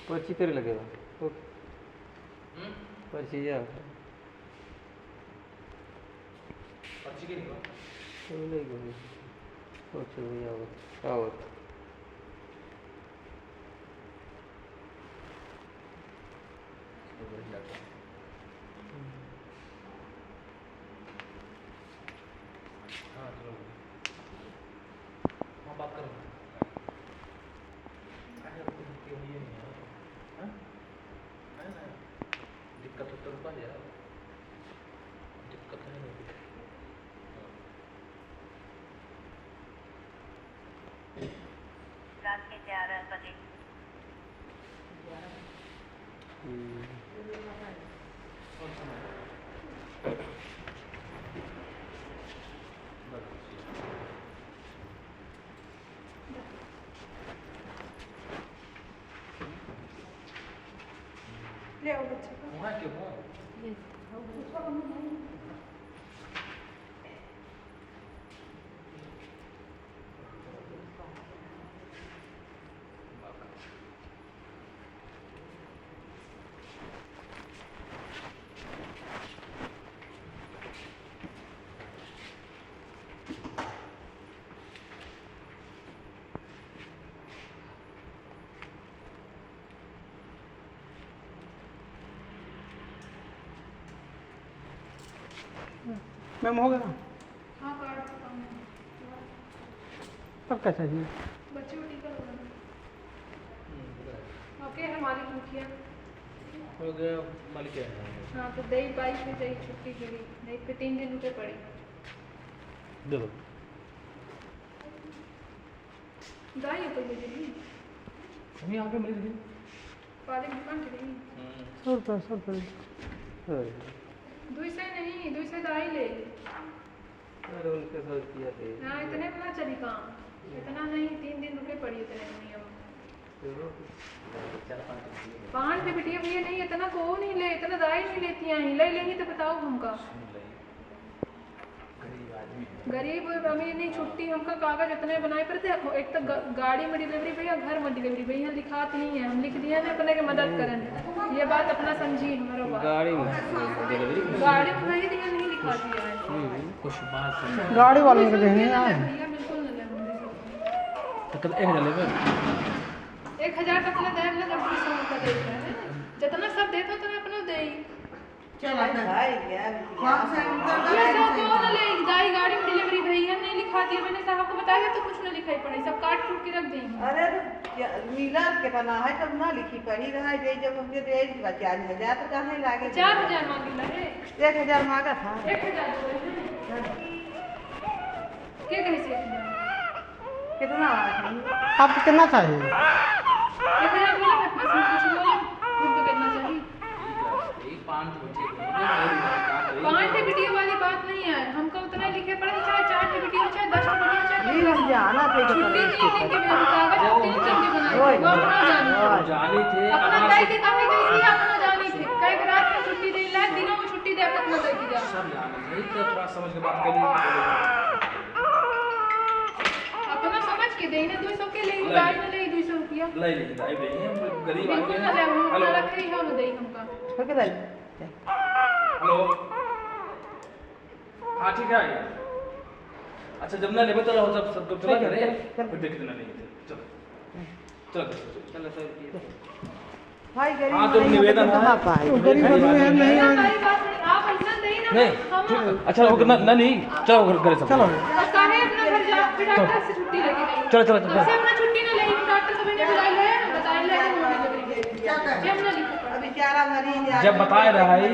पर्ची तेरे लगेगा पर्ची या पर्ची के निकाल तो नहीं कोई अच्छा भैया आवत हाँ चलो हाँ बात करो दिक्कत तो रुका यार दिक्कत है नहीं रात के 11 बजे कौन सा ले आओ बच्चे को वहाँ क्यों हो मैम हो गया हाँ कार्ड का काम है सब क्या चाहिए बच्चे को टीका लगाना ओके है मालिक मुखिया हो गया मालिक है हाँ तो दही 22 में चाहिए छुट्टी के लिए नहीं पे 3 दिन रुपये पड़ी दे दो दाई तो ले ली हम यहाँ पे मिल गए पाले की दुकान के लिए 100 रुपये 200 नहीं 200 दाई ले अरे उनके साथ किया थे हाँ इतने में ना चली काम इतना नहीं 3 दिन रुपये पड़ी इतने में नहीं अब 5 पे बिटिया भैया नहीं इतना को नहीं ले इतना दाई नहीं लेती हैं ले लेंगी तो बताओ हमका गरीब अमीर नहीं छुट्टी हमका कागज उतने बनाए पर थे एक तो गाड़ी में डिलीवरी भैया घर में डिलीवरी भैया लिखात नहीं है हम लिख दिए ना अपने के मदद करें ये बात अपना समझी हमारा बात गाड़ी में डिलीवरी गाड़ी में नहीं दिया नहीं लिखा दिया है कुछ बात गाड़ी वालों के देने आए भैया बिल्कुल न ले तो कल 1000 लेवे 1000 तक ले दे ले जब 200 का दे है जितना सब देते तो अपना दे चला भाई क्या ये सब क्यों न ले दाई गाड़ी में डिलीवरी भैया नहीं लिखा दिया मैंने साहब को बताया तो कुछ न लिखाई पड़े सब काट कूट के रख देंगे अरे मिला के बना है तब ना लिखी पड़ी रहा है जब हमके दे 4000 तो कहाँ लागे 4000 मांगी है 1000 मांगा था 1000 के कैसे कितना आपको कितना चाहिए 1000 बोला मैं बस कुछ बोले खुद कितना चाहिए एक 5 बच्चे 5 वीडियो वाली बात नहीं है हमको उतना ही लिखे पड़े चाहे 4 वीडियो चाहे 10 वीडियो चाहे नहीं हम जाना थे छुट्टी नहीं लेंगे मैं कागज 3 चंगे बनाए वो अपना जानी जानी थे अपना दाई के काहे गई थी अपना जानी थी कई रात में छुट्टी दे ला दिनों में छुट्टी दे अपना दे दिया सब जाने थे तो थोड़ा समझ के बात करिए अपना समझ के देने 200 के ले गाड़ी में ले 200 रुपया ले लेंगे दाई ले हम गरीब बिल्कुल आदमी ना ले हम हेलो रख रही हो ना दे हमका कितना हेलो हाँ ठीक है अच्छा जब ना लेबे तो रहो जब सब चला करे फिर देख देना नहीं चलो चलो चलो सर भाई गरीब हाँ, तो निवेदन है। कहाँ पाए गरीब आदमी है नहीं आए हमारी बात नहीं आप ऐसा नहीं ना नहीं हम अच्छा वो ना नहीं चलो घर सब चलो बस काहे अपना घर जा फिर डॉक्टर से छुट्टी लेके गई चलो चलो चलो हमसे अपना छुट्टी ना लेगी डॉक्टर से मैंने बताया ले कि मोड़ी लग रही है जब ना लिखो अब बेचारा मरीज है जब बताए रहा है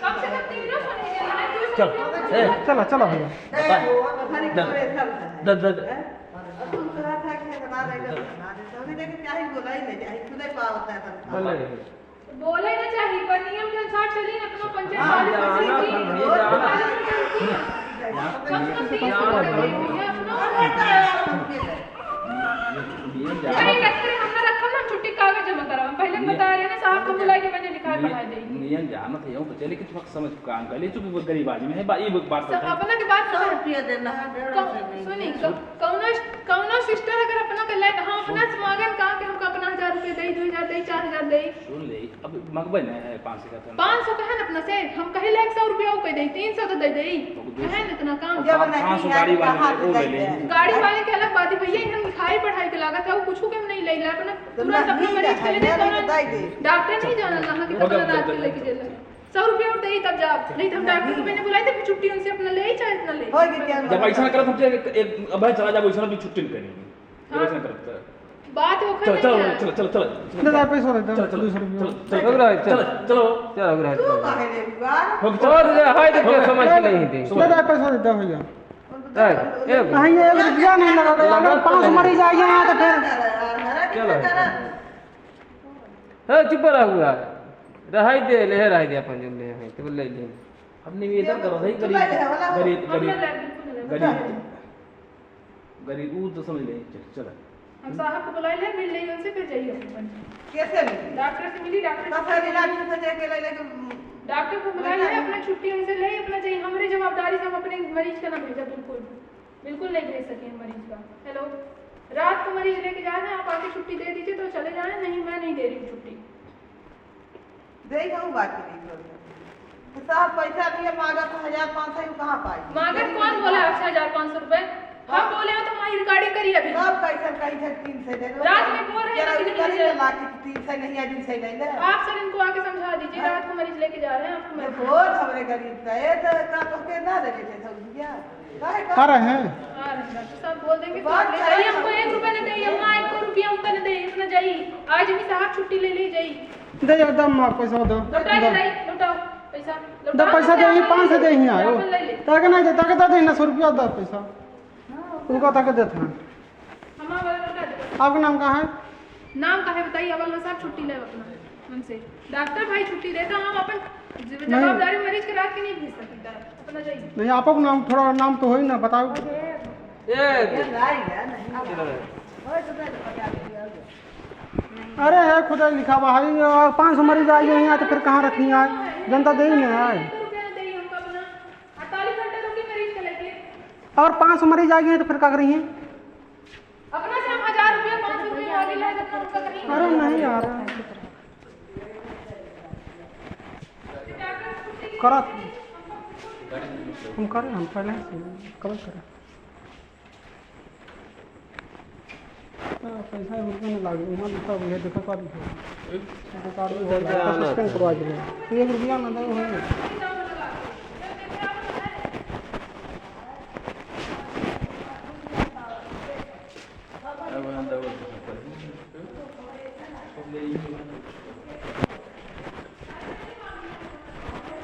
कब से कब 3 रोज होने के लिए चल ए चलो चलो भैया तुम कहा था कि बना देगा बना दे तो हमने देखा क्या ही बोला ही नहीं जाए खुद ही पावता है बोले बोले ना चाहिए पर नियम के अनुसार चली ना अपना पंचायत हाँ, वाले जाना, से जाना। हमने रखा ना छुट्टी कागज जमा करा पहले बता रहे ना साहब को बुला दवाई के मैंने लिखा है पढ़ाई देगी नियम जाना था यूं तो चले कि थोड़ा समझ काम कर ले चूंकि वो गरीब आदमी है ये बात सब अपना के बात 100 रुपया देना है 150 सुनी कौनो सिस्टर अगर अपना के लायक हम अपना समागम का के हमका अपना 1000 रुपए दे 2000 दे 4000 दे सुन ले अब मगबे न है 500 का था 500 कहे ना अपना से हम कहे लायक 100 रुपया को दे 300 तो दे दे कहे ना इतना काम जब नहीं 500 है गाड़ी वाले कहाँ वो से ले ले देंगे? गाड़ी वाले के अलग बात है भैया इन्हें लिखाई पढ़ाई के लागत है वो कुछ के नहीं ले ला अपना तुरंत अपना मरीज के लिए डॉक्टर नहीं जाना कहाँ के अपना रात के लेके चले 100 रुपया और दे तब जा नहीं तो हम डॉक्टर को मैंने बुलाया था फिर छुट्टी उनसे अपना ले ही चाहे इतना ले हो गई क्या जब ऐसा करत हमसे एक अब चला जा वैसा भी छुट्टी नहीं करेंगे जब ऐसा करत बात हो चलो खत्म चलो चलो चलो चलो 1000 पैसा देता चलो चलो 200 रुपया चलो चलो चलो चलो तू काहे रे बिगाड़ हो गया और हाय देखो समझ नहीं थी 1000 पैसा देता भैया ए हाँ ये 1 रुपया नहीं लगा अगर 5 मरीज आ गए यहाँ तो फिर है चुप रहा हुआ रहाई दे ले रहाई दे अपन जो ले है तो ले ले अब निवेदन करो भाई गरीब गरीब गरीब गरीब वो तो समझ ले चलो हम साहब को बुलाए ले मिल ले उनसे फिर जाइए कैसे मिली डॉक्टर से मिली डॉक्टर कसर इलाज से जाके ले लेके डॉक्टर को बुलाए ले अपना छुट्टी उनसे ले अपना चाहिए हमारी जवाबदारी से हम अपने मरीज का ना भेजा बिल्कुल बिल्कुल नहीं भेज सके मरीज का हेलो रात को मरीज लेके जा रहे हैं आप आके छुट्टी दे दीजिए तो चले जाएं नहीं मैं नहीं दे रही हूँ छुट्टी देगा वो बात नहीं तो साहब पैसा दिए मांगा तो 1500 कहाँ पाई मांगत कौन बोला 1500 रुपए हम बोले हो तो हमारी रिकॉर्डिंग करी अभी सब पैसा कहीं से 300 दे दो रात में बोल रहे हैं जरा कि उधर ही नहीं ला के 300 नहीं है 200 ले ले आप सर इनको आके समझा दीजिए रात को मरीज लेके जा रहे हैं आपको मैं मैं बहुत हमरे गरीब का है तो का तो के ना दे देते सब दिया काहे आ का रहे हैं हाँ डॉक्टर साहब बोल देंगे तो बात ले सही जाइए है। हमको 1 रुपया न दे हम 1 रुपया हमको न दे इतना जाइए आज भी साहब छुट्टी ले ली जाइए दे जाओ दम पैसा दो लौटा के जाइए लौटाओ पैसा दो पैसा दे 500 दे ही आयो अपन ले ले ताके नहीं देता के दे ना 100 रुपया दो पैसा उनको ताके देता है हम वाला लौटा दे आपका नाम कहाँ है नाम का है बताइए अवल साहब छुट्टी ले अपना हमसे डॉक्टर भाई छुट्टी देता हम अपन जवाबदारी मरीज के रात के नहीं भेज सकते अपना जाइए नहीं आपको नाम थोड़ा नाम तो हो ही ना बताओ ए लाई है नहीं ओए तो दे 50 दिया अरे है खुदा लिखा हुआ है 500 मरीज आ गए यहाँ तो फिर कहाँ रखी है जनता दे ही नहीं है 1 रुपया न देइए हमको अपना 48 घंटे रुकी मरीज के लेके और 500 मरीज आ गए हैं तो फिर क्या करेंगे अपना से हम 1000 रुपया 500 रुपया आगे लाए तो हम करेंगे अरे नहीं यार करा हम करें हम पहले कब करें पैसा रुपये नहीं लागे वहाँ लिखा हुआ है देखो कार्ड कार्ड भी हो रहा है सस्पेंड करवा दिया 1 रुपया ना दो हो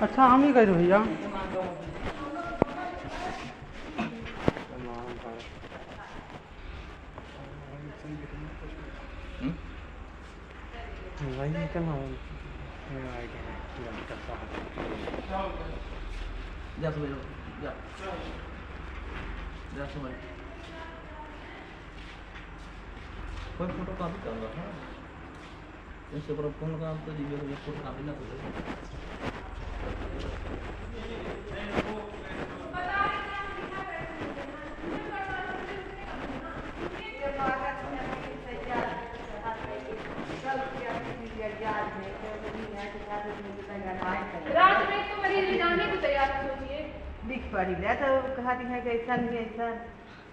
अच्छा हम ही कह भैया जा समझ जा जा समझ कोई फोटो कॉपी कर रहा है इससे पर फोन का तो जी मेरे फोटो कॉपी ना कर रात में तो मरीज ले जाने को तैयार है सोचिए दिख पड़ी ले तो कहा दी है कि ऐसा नहीं ऐसा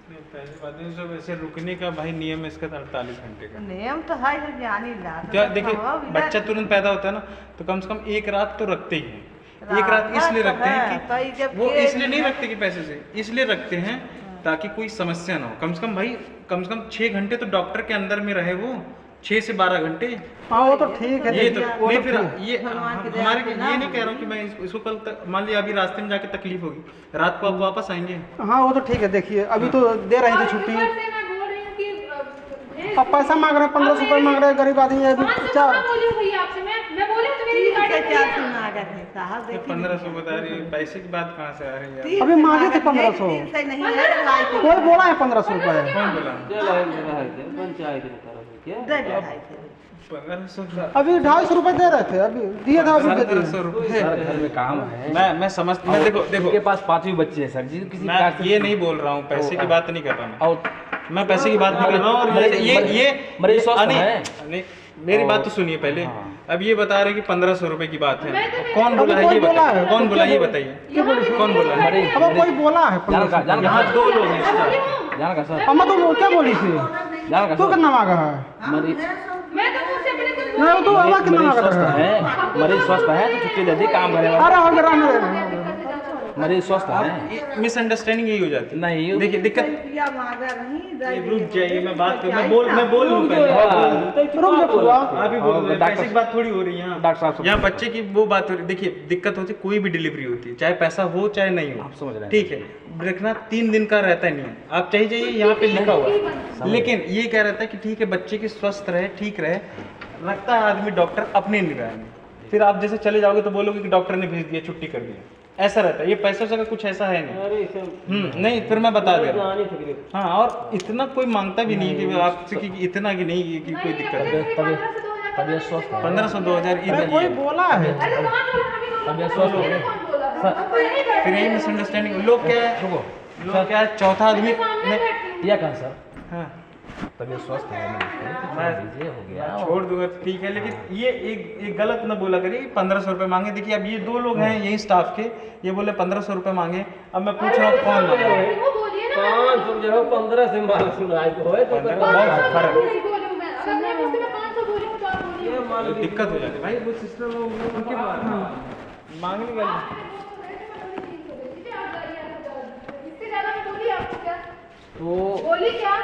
पहली बात है सब ऐसे रुकने का भाई नियम है इसका 48 घंटे का नियम तो है जो जानी ला क्या देखिए बच्चा तुरंत पैदा होता है ना तो कम से कम 1 रात तो रखते ही हैं 1 रात इसलिए रखते हैं कि वो इसलिए नहीं रखते कि पैसे से इसलिए रखते हैं ताकि कोई समस्या ना हो कम से कम 6 घंटे तो डॉक्टर के अंदर में रहे वो 6 से 12 घंटे हाँ वो तो ठीक है ये तो वो नहीं तो फिर ठीक। ये भगवान की दया हमारे से ये ना नहीं कह रहा हूँ कि मैं इसको कल तक मान लिया अभी रास्ते में जाके तकलीफ होगी रात को आप वापस आएंगे हाँ वो तो ठीक है देखिए अभी तो दे रहे थे छुट्टी ऊपर से मैं बोल रही हूँ कि भेज अब पैसा मांग रहे हैं 1500 रुपये मांग रहे हैं गरीब आदमी है अभी 500 क्या कहाँ बोली हुई है आपसे मैं बोली हूँ तो मेरी तीन से रिकॉर्डिंग चार करिए सुन ना। आ गए थे साहब देखिए 1500 बता रही है पैसे की बात कहाँ से आ रही है तीन अभी से मांगे थे मांगा 1500। तीन से नहीं है ढाई से कोई बोला है 1500 रुपये कौन बोला चलो रहाई दे पंचायत में करो क्या दे ढाई से 1500 अभी 250 रुपए दे रहे थे, अभी दिए था, अभी दे दिए। 1500 रुपए सर घर में काम है, मैं समझ, मैं देखो उनके पास 5 बच्चे हैं सर जी, किसी मैं प्रकार से- ये नहीं बोल रहा हूँ, पैसे की बात नहीं कर रहा मैं। और मैं पैसे की बात नहीं कर रहा हूँ। और मरीज स्वस्थ नहीं, है। नहीं, मेरी बात तो सुनिए पहले। हाँ। अब ये बता रहे कि 1500 रुपए की बात है। कौन अभी बोला है कोई ये बोला बताइए, है? कौन बोला ये बताइए, कौन बोला है? अब कोई बोला है जान यहाँ का 2 लोग हैं इसका। जान का सर, हम तो क्या बोली थी, जान का तू सर, कितना मांगा है? मरीज मैं तो मुझसे अपने कुछ नहीं तो अब कितना मरीज मांगा स्वस्थ है? है, मरीज स्वस्थ है तो छुट्टी दे दी, काम करेगा। अरे हो गया, मरीज स्वस्थ है, मिसअंडरस्टैंडिंग यही हो जाती है। नहीं देखिए दिक्कत, रुपया मांगा नहीं, रुक जाइए, मैं बात कर, मैं बोल लूँ पहले। रुक जा पूरा। आप ही बोल रहे हैं, पैसे की बात थोड़ी हो रही है यहाँ। डॉक्टर साहब यहाँ बच्चे की वो बात हो रही है। देखिए दिक्कत होती है, कोई भी डिलीवरी होती है, चाहे पैसा हो चाहे नहीं हो, आप समझ रहे हैं। ठीक है, रखना 3 दिन का रहता नहीं है। आप चाहिए जाइए, यहाँ पे लिखा हुआ है। लेकिन ये क्या रहता है कि ठीक है बच्चे की स्वस्थ रहे, ठीक रहे, रखता है आदमी डॉक्टर अपने निगाह में। फिर आप जैसे चले जाओगे तो बोलोगे कि डॉक्टर ने भेज दिया, छुट्टी कर दिया, ऐसा रहता है। ये पैसों से कुछ ऐसा है नहीं। अरे सब नहीं, फिर मैं बता दे रहा हूँ। जानी तकलीफ। हाँ, और इतना कोई मांगता भी नहीं कि आपसे कि इतना कि नहीं कि कोई दिक्कत है। तबियत स्वस्थ है, 1500 2000 अरे कोई बोला है? अरे कौन बोला? हमें कौन तबियत बोला? स्वस्थ हो मैंने गई। कौन बोला है? अब तो यही बैठे फिर यही हैं। मिसअंडरस्टैंडिंग। लोग क्या है, लोग क्या है, चौथा आदमी सामने नहीं, बैठे हैं। या कहा सर, हाँ, तबियत स्वस्थ है मरीज की, तो छोड़ मैं- दीजिए, हो गया। मैं छोड़ दूंगा तो ठीक है, लेकिन ये एक गलत ना बोला करिए 1500 रुपए मांगे। देखिए अब ये 2 लोग हैं यही स्टाफ के, ये बोले 1500 रुपए मांगे। अब मैं पूछ रहा हूँ कौन मांगे। वो बोलिए ना। 500 जो है 15 से माल सुनाई को है तो 15 500 बहुत फर्क है। नहीं बोली हूँ मैं। अगर मैं मुझसे मैं 500 बोली हूँ तो आप बोलिए। ये मान लीजिए दिक्कत हो जाती है भाई, वो सिस्टर उनके मांगने का इससे ज्यादा मैं बोली आपको क्या? तो बोली क्या?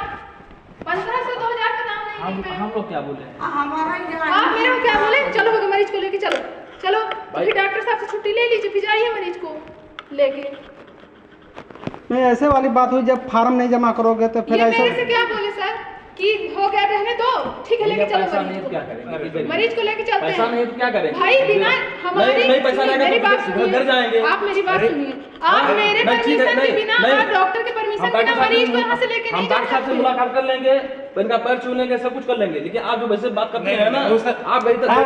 15 से 2000 का दाम नहीं है। हम लोग क्या बोले? हमारा ही जहाँ आप मेरे को क्या बोले? चलो हो गया, मरीज को लेके चलो चलो। तो फिर डॉक्टर साहब से छुट्टी ले लीजिए, फिर जाइए मरीज को लेके। नहीं ऐसे वाली बात हुई, जब फार्म नहीं जमा करोगे तो फिर ये ऐसे मेरे से क्या बोले सर कि हो गया, रहने दो, ठीक है, लेके चलो पैसा नहीं मरीज तो क्या को। करेंगे? मरीज को लेके चलते पैसा नहीं हैं। तो क्या करेंगे? भाई बिना हमारी नहीं पैसा रहेगा मेरी तो बात घर सुनिए। जाएंगे। आप मेरी बात सुनिए। आप मेरे नहीं, ठीक है, परमिशन के नहीं, बिना, नहीं। आप डॉक्टर के परमिशन के बिना मरीज को यहाँ से लेके हम नहीं जा डॉक्टर साहब से सकते। मुलाकात कर लेंगे, इनका पैर छू लेंगे, सब कुछ कर लेंगे, लेकिन आप जो वैसे बात करते हैं ना, नहीं, उससे- आप बेहतर हाँ,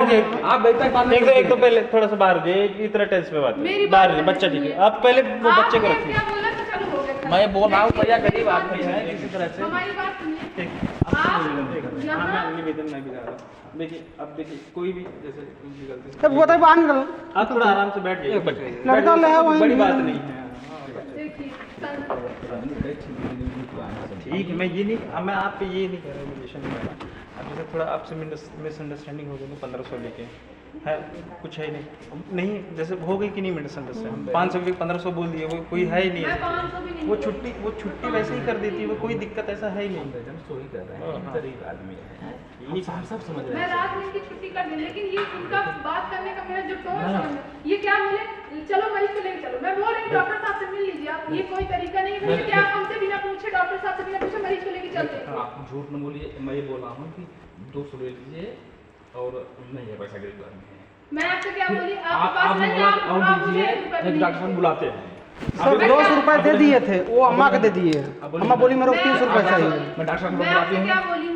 आप बेहतर बात नहीं एक तो पहले थोड़ा सा बाहर हो जाइए, इतना टेंस पे बात मेरी है। बाहर बात जाइए, बच्चा ठीक है, सुनिए। आप पहले वो बच्चे को आपने रखिए। क्या बोला तो चलो हो गया। मैं बोल रहा हूँ भैया गरीब आदमी है किसी तरह से। हमारी बात सुनिए। आप हाँ, यहाँ मैं निवेदन मैं भी कर रहा हूँ। देखिए अब देखिए कोई भी जैसे उनकी गलती से, तब वो तो बाहर निकल। आप थोड़ा आराम से बैठ जाइए। लड़का ले आओ वहीं बड़ी बात निकल। नहीं है। देखिए ठीक है, मैं ये नहीं, मैं आप पे ये नहीं कह रहा, रिलेशन नहीं कर रहा। अब जैसे थोड़ा आपसे मिसअंडरस्टैंडिंग हो गई ना 1500 लेके है, कुछ है नहीं जैसे हो गई कि नहीं मिसअंडरस्टैंडिंग। 500 के 1500 बोल दिए, वो कोई है ही नहीं मैं ऐसा। 500 भी नहीं वो छुट्टी वैसे ही कर देती है, वो कोई दिक्कत ऐसा है ही नहीं। सही कर रहे हैं, गरीब आदमी है, ये हम सब समझ रहे मैं हैं। रात में इनकी छुट्टी कर दी, लेकिन ये उनका बात करने का मेरा जो टोन है, ये क्या बोले, चलो मरीज को लेके चलो। मैं बोल रही हूँ डॉक्टर साहब से मिल लीजिए आप। ये कोई तरीका नहीं है कि आप हमसे बिना पूछे, डॉक्टर साहब से बिना पूछे मरीज को लेके चलते हैं। आप झूठ न बोलिए, मैं ये बोल रहा हूँ कि 200 ले लीजिए और नहीं है पैसा, गरीब आदमी है। मैं आपसे क्या बोली? आप आपके पास नहीं है, आप मुझे दीजिए, 1 रुपया भी एक नहीं डॉक्टर साहब बुलाते हैं। सर 200 रुपए दे दिए थे, वो अम्मा के दे दिए। अम्मा बोली मेरे को 300 रुपए चाहिए। मैं डॉक्टर साहब को मैं बुलाती आपसे हूँ। क्या बोली हूँ?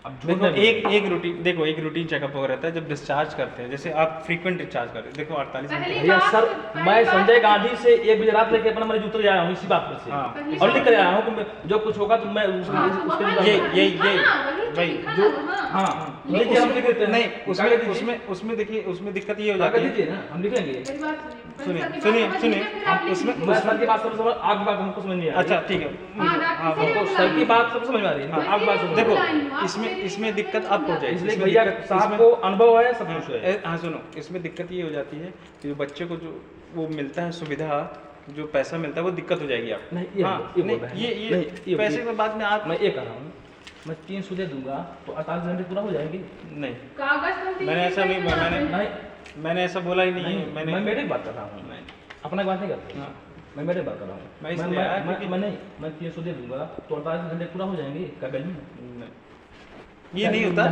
अब झूठ देखो नहीं एक रूटीन चेकअप हो रहता है जब डिस्चार्ज करते हैं। जैसे आप फ्रीक्वेंट डिस्चार्ज करते हैं, देखो 48 घंटे पहली भैया बात- सर, पहली मैं बात- संजय गांधी से 1 बजे रात लेके अपना मरीज उतर आया हूँ इसी बात पर से, हाँ। और लिख कर आया हूँ कि जो कुछ होगा तो मैं हाँ, तो उसके वहाँ लिए ये लिखा ना, वही तो भाई, लिखा जो ना, हाँ। हाँ लीजिए, हम लिख देते हैं। नहीं, कागज दीजिए। उसमें देखिए, उसमें दिक्कत ये हो कागज जाती है। दीजिए ना, हम लिख लेंगे। मेरी बात सुनिए, सर की बात सुनिए, समझ सुनिए, लीजिए, फिर आप हम लिख उसमें- लीजिए। मैं सर की बात समझ, आपकी बात हमको समझ नहीं आ रही। अच्छा ठीक है। हाँ, डॉक्टर हाँ, से हमको ही सर की बुलाइए। बात सब समझ में आ रही है, हाँ, आपकी बात समझ देखो आप इसमें मेरी- इसमें दिक्कत आपको हो जाएगी। इसलिए इसमें भैया दिक्कत- साहब इसमें- को अनुभव है, सब कुछ है। हाँ सुनो, इसमें दिक्कत ये हो जाती है कि जो बच्चे को जो वो मिलता है सुविधा, जो पैसा मिलता है, वो दिक्कत हो जाएगी आपको। नहीं, ये हाँ, बोल नहीं, रहे हैं। ये नहीं, ये- पैसे ये- के बाद में आप मैं ये कह रहा हूँ, मैं 300 दे दूंगा तो 48 घंटे पूरा हो जाएगी। नहीं, कागज तो दीजिए, मैंने ऐसा नहीं, मैं नहीं मैंने ऐसा बोला ही नहीं नहीं, है। मैं मेरी बात कर रहा हूँ, नहीं। अपना बात नहीं करता। हाँ। मैं मेरे बात कर रहा हूँ। मैं इसलिए आया मैं क्योंकि- मैं नहीं, मैं 300 दे दूंगा तो 48 घंटे पूरा हो जाएंगे कागज में। नहीं। ये नहीं होता,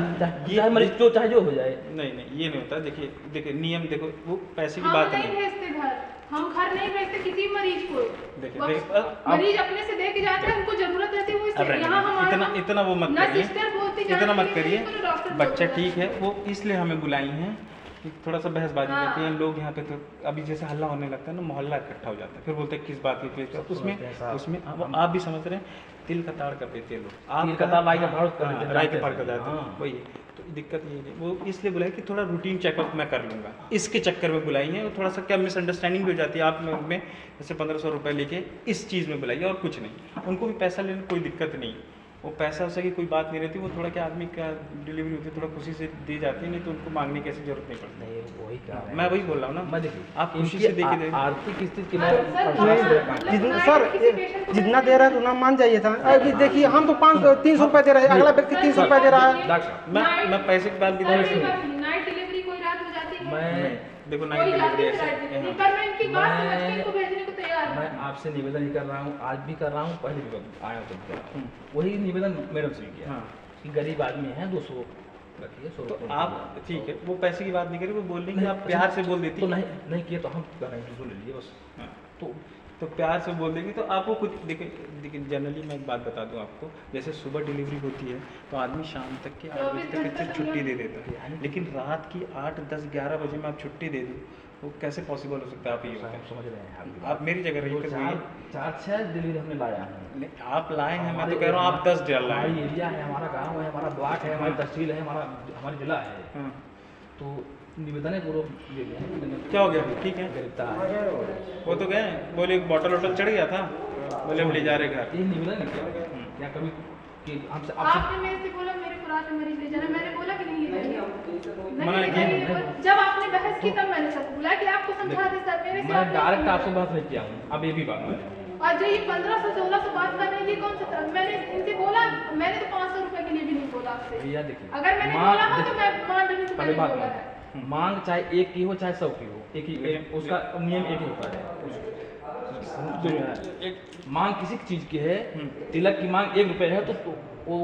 चाहे मरीज जो चाहे जो हो जाए। नहीं नहीं ये नहीं होता। देखिए देखिए नियम देखो, वो पैसे की हम बात नहीं नहीं। भेजते घर, हम घर नहीं भेजते किसी मरीज को। देखिए, बस देखिए, अब- मरीज अपने से दे के जाते हैं, उनको जरूरत रहती है वो अब इससे रहने यहाँ दीजिए। हमारे इतना इतना वो मत ना करिए, सिस्टर बोलती इतना जाने मत के लिए, करिए। तो डॉक्टर बच्चा बोलता ठीक है, वो इसलिए हमें बुलाई हैं कि थोड़ा सा बहसबाजी हाँ। रहती है लोग यहाँ पे। तो अभी जैसे हल्ला होने लगता है ना, मोहल्ला इकट्ठा हो जाता है, फिर बोलते हैं किस बात की केस है। उसमें उसमें आप भी समझ रहे हैं, तिल का ताड़ कर देते हैं लोग। तिल का ताड़, राई का फाड़ कर हाँ, देते हैं, राई का जानते फाड़ हैं। कर जाते हैं, हाँ। वही। तो दिक्कत ये है, वो इसलिए बुलाई कि थोड़ा रूटीन चेकअप मैं कर लूँगा, इसके चक्कर में बुलाई है। थोड़ा सा क्या मिसअंडरस्टैंडिंग भी हो जाती है आप में, जैसे 1500 रुपये लेके इस चीज़ में बुलाई और कुछ नहीं। उनको भी पैसा लेने कोई दिक्कत नहीं, वो पैसा वैसा की कोई बात नहीं रहती। वो थोड़ा क्या आदमी का डिलीवरी होती है, थोड़ा खुशी से दी जाती है, नहीं तो उनको मांगने की ऐसी जरूरत नहीं पड़ती। नहीं वही कह रहे हैं। मैं वही बोल रहा हूँ ना, मैं देखिए आप खुशी से देके दे। आर्थिक स्थिति की हाँ, सर, जितना हाँ, सर किसी patient को जितना दे रहा है उतना मान जाइए था। अभी देखिए हम तो 300 रुपये दे रहे हैं, अगला व्यक्ति 300 रुपये दे रहा है। डॉक्टर साहब, मैं पैसे की बात भी सर, नहीं। नाइट डिलीवरी कोई रात हो जाती है, मैं देखो कोई नाइट जाती डिलीवरी है ऐसे रात में, पर मैं इनकी बात समझ के इनको भेजने को तैयार हूँ। मैं आपसे निवेदन ही कर रहा हूँ, आज भी कर रहा हूँ, पहले भी आया हूँ तब कर रहा हूँ। वही निवेदन मैडम से भी किया हाँ। कि गरीब आदमी है, 200 रखिए, 100 तो रुपये आप ठीक है, वो पैसे की बात नहीं करें, वो बोल देंगे नहीं, आप प्यार से बोल देती तो नहीं किए तो हम कर रहे हैं, 200 ले लीजिए बस। हाँ, तो प्यार से बोल देंगे तो आपको खुद देखिए जनरली मैं एक बात बता दूं आपको, जैसे सुबह डिलीवरी होती है तो आदमी शाम तक के 8 बजे तक छुट्टी दे देता है, लेकिन रात की 8, 10, 11 बजे में आप छुट्टी दे दूँ वो कैसे पॉसिबल हो सकता है? आप ये बताएं। समझ रहे हैं आप मेरी जगह रहिए तो वही- 4-6 डिलीवरी हमने लाया है। नहीं, आप लाए हैं, मैं तो कह रहा हूँ आप 10 डाल लाए हमारी हैं। एरिया है, हमारा गांव है, हमारा ब्लॉक है, हमारी तहसील है, हमारी जिला है, हाँ, तो निवेदन है पूर्व ले लिया। क्या हो गया? ठीक है, गिरफ्तार वो तो गए बोले बोतल वोटल चढ़ गया था, बोले हम ले जा रहे घर। ये निवेदन है क्या कभी कि हमसे आपसे आपने मेरे से बोला मेरे को रात में मरीज ले जाना, मैंने बोला कि नहीं ले जाइए, मना नहीं ले किया? जाइए। जब आपने बहस की तब मैंने सबको बुलाया कि आपको समझा दे सर, मेरे से मैं आपने डायरेक्ट समझा। आपसे बात नहीं किया हूँ, अब ये भी बात है। और जो ये 1500-1600 बात कर रहे हैं, ये कौन सा तरह? मैंने इनसे बोला, मैंने तो 500 रुपए के लिए भी नहीं बोला आपसे। भैया देखिए, अगर मैंने माँ- बोला हो तो मैं मान रही हूँ कि पहले मैंने बात बोला मानो। है। मांग चाहे 1 की हो चाहे 100 की हो, उसका नियम एक ही होता है। मांग किसी चीज की है, तिलक की मांग 1 रुपए है तो वो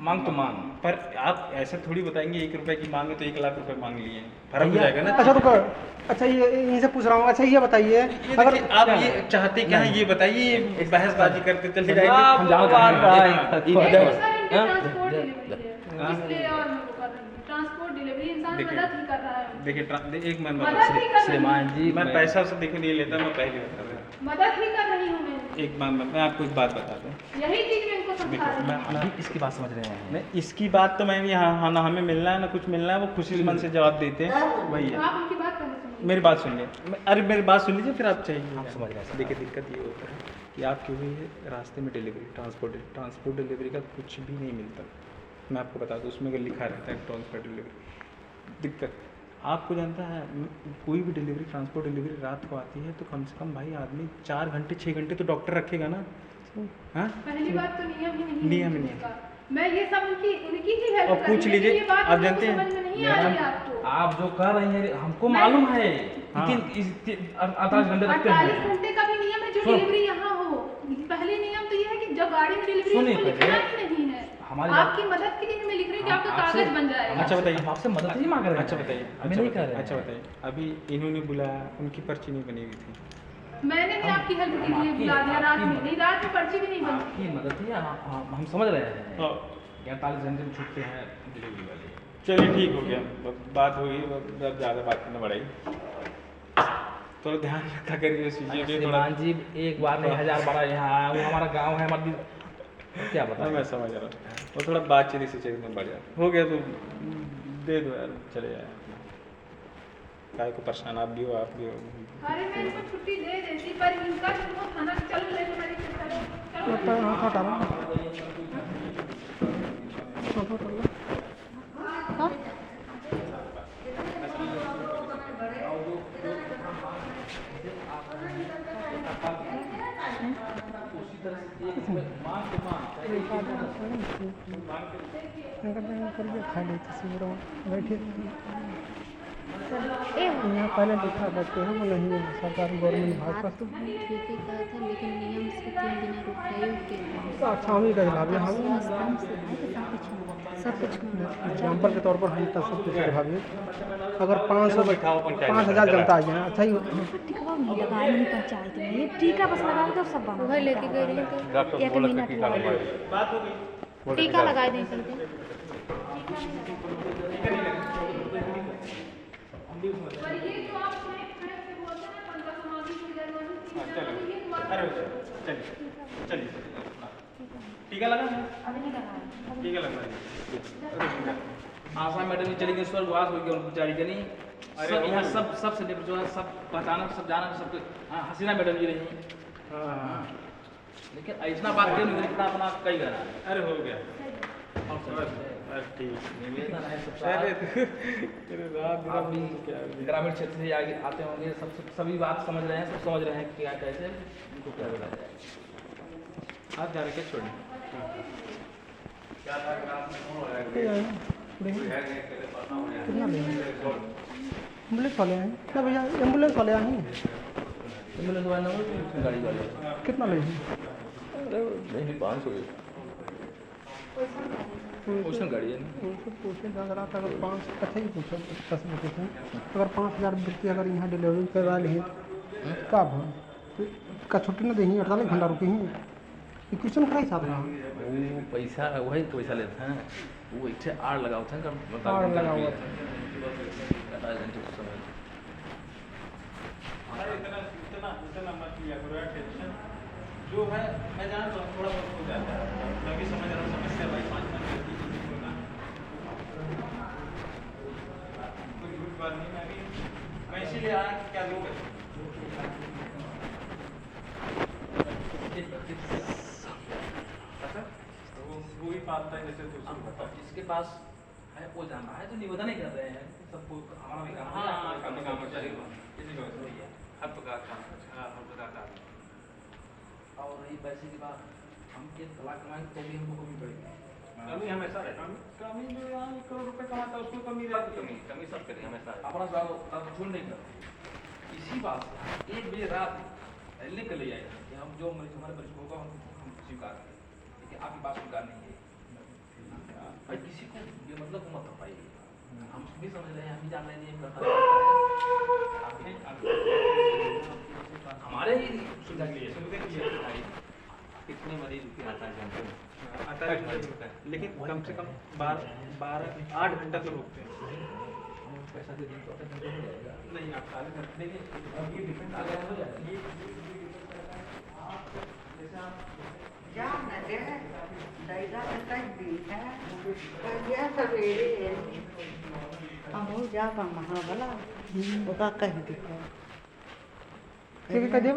मांग तो मांग। पर आप ऐसा थोड़ी बताएंगे 1 रुपए की मांग है तो 1 लाख रुपए मांग लिए हैं, फर्क हो भैया, जाएगा ना। अच्छा रुको, अच्छा ये इनसे पूछ रहा हूँ, अच्छा ये बताइए ये अगर देखिए, आप ये चाहते क्या हैं ये बताइए, ये बहसबाजी करते चले जाएंगे। हम जानते हैं। ये ये- तो सर इनकी हाँ? ट्रांसपोर्ट डिलीवरी है, इसलिए और मैं वो कर रही हूँ। ट्रांसपोर्ट डिलीवरी इंसान देखिए, मदद ही कर रहा है, देखिए एक मन मदद ही कर रही श्रीमान जी, मैं पैसा से देखो नहीं लेता, मैं पहले बता रहा हूँ, मदद ही कर रही हूँ मैं। एक बात मैं आपको एक बात बता दूं, यही चीज मैं इनको समझा देखो रही मैं हूँ। अभी इसकी बात समझ रहे हैं। मैं इसकी बात तो मैं यहाँ ना हमें मिलना है ना कुछ मिलना है, वो खुशी मन से जवाब देते हैं वही है। आप उनकी बात पहले सुनिए। मेरी बात सुन लीजिए, अरे मेरी बात सुन लीजिए फिर आप चाहिए। हम समझ रहे हैं। देखिए दिक्कत ये होता है कि आपकी हुई है रास्ते में डिलीवरी, ट्रांसपोर्ट डिलीवरी का कुछ भी नहीं मिलता। मैं आपको बता दूँ, उसमें अगर लिखा रहता है ट्रांसपोर्ट डिलीवरी। दिक्कत आपको जानता है, कोई भी डिलीवरी ट्रांसपोर्ट डिलीवरी रात को आती है तो कम से कम भाई आदमी 4 घंटे 6 घंटे तो डॉक्टर रखेगा ना। हाँ, पहली बात तो नियम ही नहीं है नियम ही इस नहीं चीज़ का। मैं ये सब उनकी ही हेल्प और कर पूछ रही हूँ, लीजिए, लेकिन ये बात आप उनको जानते हैं, समझ में नहीं आ रही है आपको। आप जो कर रही हैं हमको मैं- मालूम है, हाँ। 48 घंटे रखते 48 हैं। घंटे का भी नियम है जो सुनो। डिलीवरी यहाँ हो। पहले नियम तो ये है कि जब गाड़ी में डिलीवरी सुनिए उसको लिखना पहले, ही नहीं है। हमारी बात- आपकी मदद के लिए मैं लिख रही हूँ कि हम आपका आपसे- कागज बन जाएगा। अच्छा बताइए। हम आपसे मदद ही मांग रहे हैं। अच्छा बताइए, हमें नहीं कर रहे हैं। अच्छा बताइए, अभी इन्होंने बुलाया, उनकी पर्ची नहीं बनी हुई थी। मैंने भी आपकी हेल्प के लिए बुला दिया रात में, नहीं रात में पर्ची भी नहीं बनी। आपकी मदद ही हम समझ रहे हैं। हाँ। 48 घंटे में छूटते हैं डिलीवरी वाले। चलिए ठीक हो गया, बात हो गई, अब ज़्यादा बात करना बढ़ाई। थोड़ा ध्यान रखा करिए इस चीज़ पे थोड़ा। श्रीमान जी एक बार नहीं 1000 बार यहाँ आया, वो हमारा गांव है, हमारी क्या हाँ, बताएं। मैं समझ रहा हूँ, वो थोड़ा बातचीत इसी चीज़ में बढ़ जाता। हो गया तो दे दो यार, चले जाए अपना, काय को परेशान आप भी हो, आप भी हो। अरे मैं इनको छुट्टी दे देती, पर इनका जो वो था ना कि चलो ले लो मेरी चलो चलो। हाँ हटा रहा खा लेते बैठे यहाँ पहले लिखा बच्चे हैं वो नहीं है सरकारी गवर्नमेंट बात भाजपा तो हम ठीक ही कहा था लेकिन नियम से 3 दिन रुकाई के अच्छा हम ही का हिसाब है हम सब कुछ एग्जाम्पल के तौर पर हम तो सब कुछ भाभी अगर 5,000 जनता आ जाए अच्छा ही टिकवा नहीं लगा नहीं पंचायत में ये टीका बस लगा दो सब बना वही लेके गए रहे थे 1 मिनट टीका लगा दें चलते पर ये जो आप खड़े से बोलते हैं 15 समाधि की जरूरत चलिए टीका लगा टीका लगा आशा मैडम चली गई स्वर्गवास हो गया उनको बेचारी के नहीं सब यहाँ सब से जो है सब पहचाना सब जाना सब हसीना मैडम जी रही लेकिन ऐसा बात क्यों नहीं इतना अपना कई करा अरे हो गया निवेदन है सबसे आप भी ग्रामीण क्षेत्र से आगे आते होंगे सब सभी बात समझ रहे हैं सब समझ रहे हैं कि क्या कैसे उनको क्या बोला जाए हाथ जा रखे छोड़िए कितना लेंगे एम्बुलेंस वाले हैं क्या भैया एम्बुलेंस वाले आए हैं एम्बुलेंस वाले ना गाड़ी वाले कितना लेंगे नहीं 500 ओशन गाड़ी है उनसे पूछे अगर आप अगर 5 अच्छा ही पूछो 10 बजे से अगर 5,000 व्यक्ति अगर यहाँ डिलीवरी करवा लें का का छुट्टी न देंगे 48 घंटा रुके हैं ये क्वेश्चन का हिसाब रहा वो पैसा वही तो पैसा लेते हैं वो इच्छे आड़ लगाओ थे आड़ लगा हुआ था। इतना मत लिया करो टेंशन जो है मैं जान रहा हूँ थोड़ा बहुत हो जाता है मैं भी समझ रहा हूँ समस्या भाई 5 मिनट कोई झूठ बात नहीं मैं इसीलिए आया कि क्या लोग वो ही पालता है जैसे दूसरे बताओ जिसके पास है वो जाना है तो निवेदन ही कर रहे हैं सबको हमारा भी काम है काम काम चलेगा हर प्रकार का हर प्रकार का और रही पैसे की बात हम के तलाक कमाएंगे तो भी हमको कमी पड़ेगी कमी हमेशा रहता कमी जो यहाँ 1 करोड़ रुपए कमाता है उसको कमी रहती कमी सब करें हमेशा अपना अब छोड़ नहीं कर इसी बात से 1 बजे रात लिख ले आएगा कि हम जो मरीज हमारे मरीज होगा हम स्वीकार करें लेकिन आपकी बात स्वीकार नहीं है भाई किसी को ये मतलब मत पाइए हम भी समझ रहे हैं हम भी जान रहे हैं हमारे ही सुविधा के लिए कितने मरीज आता है लेकिन कम से कम 8 घंटा तो रुकते हैं पैसा दे दें तो घंटे हो जाएगा नहीं आप खाली कर देखिए अब ये डिपेंड आ गया हो जाएगा जैसे ठीक है देव